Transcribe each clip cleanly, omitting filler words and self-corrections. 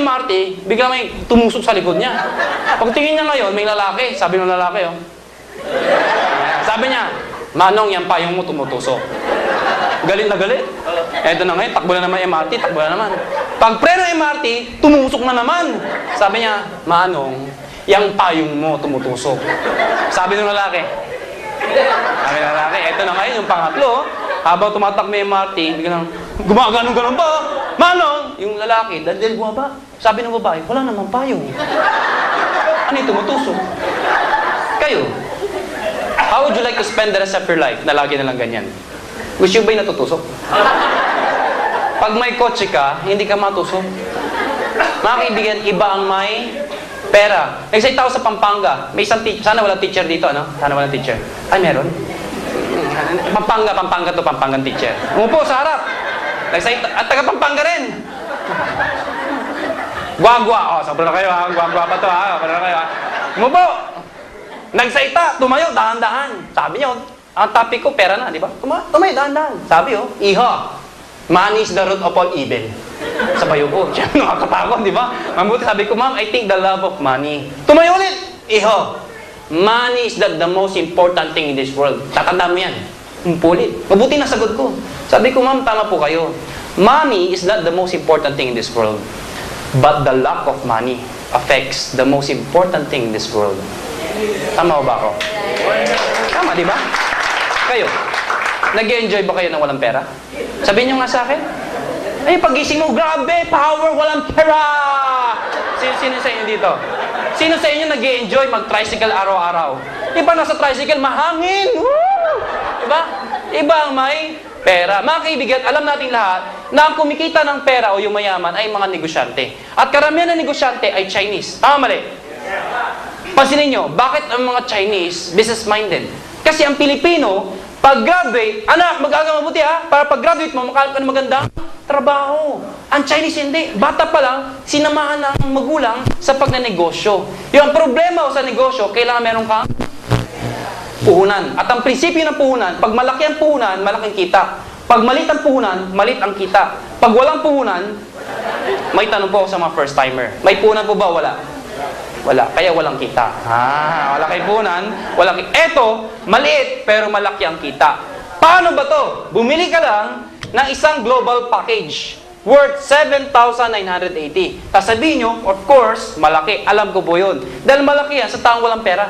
MRT, bigla may tumusok sa likod niya. Pagtingin niya ngayon, may lalaki. Sabi ng lalaki, oh. Sabi niya, Manong, yan payong mo tumutusok. Galit na galit. Eto na ngayon, takbo na naman MRT, takbo na naman. Pag preno MRT, tumusok na naman. Sabi niya, Manong, yang payong mo tumutusok. Sabi ng lalaki. Sabi ng lalaki, eto na ngayon, yung pangatlo, habang tumatakbo yung MRT, biglang gumaganon-ganon pa. Manong! Yung lalaki, dahil bumaba. Sabi ng babae, wala namang payong. Ano yung tumutusok? Kayo, how would you like to spend the rest of your life na lagi na lang ganyan? Gusto ba yung natutusok? Pag may kotse ka, hindi ka matusok. Mga kaibigan, iba ang may pera. Nag-excite ako sa Pampanga. May isang teacher. Sana walang teacher dito, ano? Sana walang teacher. Ay, meron? Pampanga to, Pampangan teacher. Umupo sa harap. Nag-excite, at taga Pampanga rin. Guagua. Oh, sobra na kayo, ha? Guagua pa to, ha? Sobra na kayo, ha? Umupo. Nagsaita, tumayo, dahan-dahan. Sabi niyo, ang topic ko, pera na, di ba? Tumayo, dahan-dahan. Sabi, oh, iha, money is the root of all evil. Sabayo ko, siya, nakakatakot, di ba? Mabuti, sabi ko, ma'am, I think the love of money. Tumayo ulit, iha, money is the most important thing in this world. Tatandaan mo yan. Pulit. Mabuti na sagot ko. Sabi ko, ma'am, tama po kayo. Money is not the most important thing in this world. But the lack of money affects the most important thing in this world. Tama ba ako? Tama, di ba? Kayo, nag-enjoy ba kayo ng walang pera? Sabihin nyo nga sa akin. Ay, pagising mo, grabe, power, walang pera! Sino sa inyo dito? Sino sa inyo nag-enjoy mag-tricycle araw-araw? Iba nasa tricycle, mahangin! Woo! Diba? Iba ang may pera. Mga kaibigan, alam natin lahat na ang kumikita ng pera o yung mayaman ay mga negosyante. At karamihan ng negosyante ay Chinese. Tama, mali? Pansinin nyo, bakit ang mga Chinese business-minded? Kasi ang Pilipino, pag-graduate, anak, mag-aga mabuti ha, para pag-graduate mo, makakalap ka ng magandang trabaho. Ang Chinese hindi. Bata pa lang, sinamahan ng magulang sa pagnanegosyo. Yung problema sa negosyo, kailangan meron kang puhunan. At ang prinsipyo ng puhunan, pag malaki ang puhunan, malaking kita. Pag malit ang puhunan, malit ang kita. Pag walang puhunan, may tanong po ako sa mga first-timer. May puhunan po ba? Wala. Wala. Kaya walang kita. Wala kay puhunan, walang kita. Eto, maliit, pero malaki ang kita. Paano ba to? Bumili ka lang ng isang global package worth 7,980. Tapos sabihin nyo, of course, malaki. Alam ko po yun. Dahil malaki yan sa taong walang pera.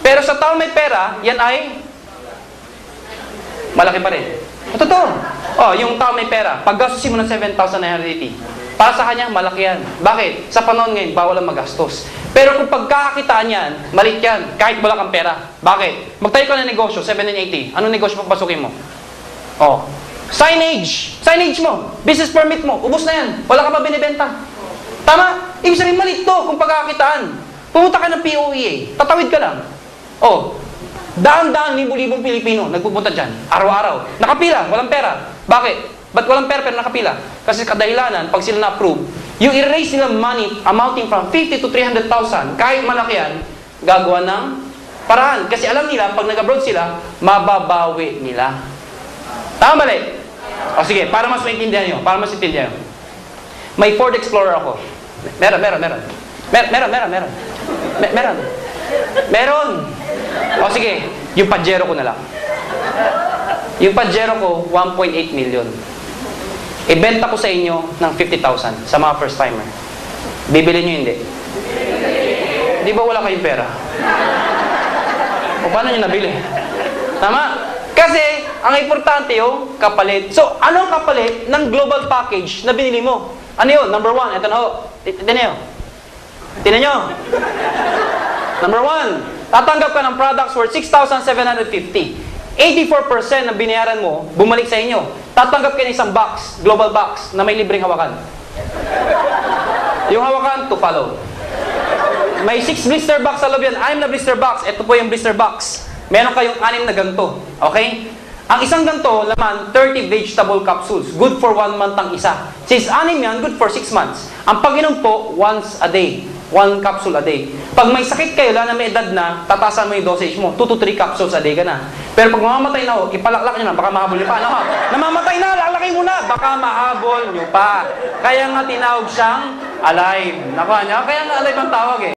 Pero sa taong may pera, yan ay malaki pa rin. Totoo. Oh, yung taong may pera, paggastusin mo ng 7,980, para sa kanya, malaki yan. Bakit? Sa panahon ngayon, bawal ang magastos. Pero kung pagkakakitaan yan, malit yan, kahit wala kang pera. Bakit? Magtayo ka ng negosyo, 7,980. Anong negosyo papasukin mo? Oh, signage. Signage mo. Business permit mo. Ubus na yan. Wala ka pa binibenta. Tama? Ibig sabihin, malit to kung pagkakakitaan. Pumunta ka ng POEA. Tatawid ka lang. Oh, daan-daan, libo-libong Pilipino nagpupunta dyan. Araw-araw. Nakapila. Walang pera. Bakit? Ba't walang pera pero nakapila? Kasi kadahilanan, pag sila na-approve, yung i-raise nila money amounting from 50 to 300,000, kahit malaki yan, gagawa ng paraan. Kasi alam nila, pag nag-abroad sila, mababawi nila. Tama mali? O sige, para mas maintindihan nyo. Para mas maintindihan nyo. May Ford Explorer ako. Meron. O sige, yung Pajero ko na lang. Yung Pajero ko, 1.8 million. Ibenta ko sa inyo ng 50,000 sa mga first-timer. Bibili nyo hindi? Di ba wala kayong pera? O paano nyo nabili? Tama? Kasi, ang importante yung kapalit. So, anong kapalit ng global package na binili mo? Ano yun? Number 1, ito na ho. Tinan nyo. Number 1, tatanggap ka ng products worth 6,750. 84% ng binayaran mo, bumalik sa inyo. Tatanggap kayo ng isang box, global box, na may libreng hawakan. Yung hawakan, to follow. May 6 blister box sa loob yan. 6 na blister box. Ito po yung blister box. Meron kayong 6 na ganito. Okay? Ang isang ganito, laman, 30 vegetable capsules. Good for 1 month ang isa. Since 6 yan, good for 6 months. Ang pag-inom po, once a day. 1 capsule a day. Pag may sakit kayo, lalo na may edad na, tatasan mo yung dosage mo. 2 to 3 capsules a day ka na. Pero pag mamamatay na ho, ipalaklak nyo na, baka mahabol nyo pa. Ano ha? Namamatay na, lalaki mo na, baka mahabol nyo pa. Kaya nga tinawag siyang Alive. Nakuha niya? Kaya nga alive ang tawag eh.